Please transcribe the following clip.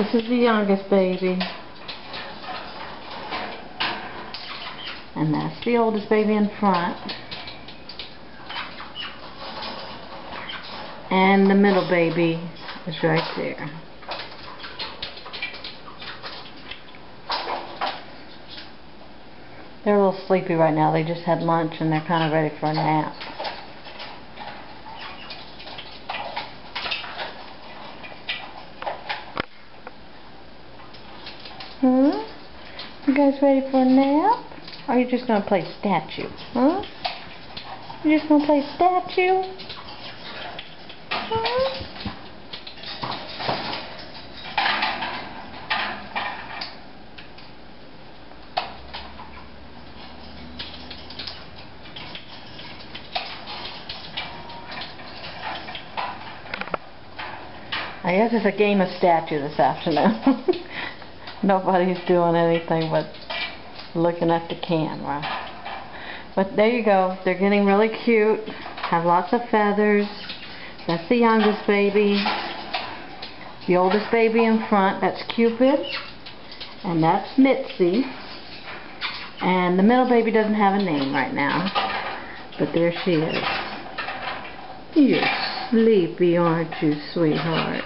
This is the youngest baby. And that's the oldest baby in front. And the middle baby is right there. They're a little sleepy right now. They just had lunch and they're kind of ready for a nap. You guys ready for a nap? Or are you just going to play statue? You just going to play statue? I guess it's a game of statue this afternoon. Nobody's doing anything but looking at the camera. But there you go. They're getting really cute. Have lots of feathers. That's the youngest baby. The oldest baby in front, that's Cupid. And that's Mitzi. And the middle baby doesn't have a name right now. But there she is. You're sleepy, aren't you, sweetheart?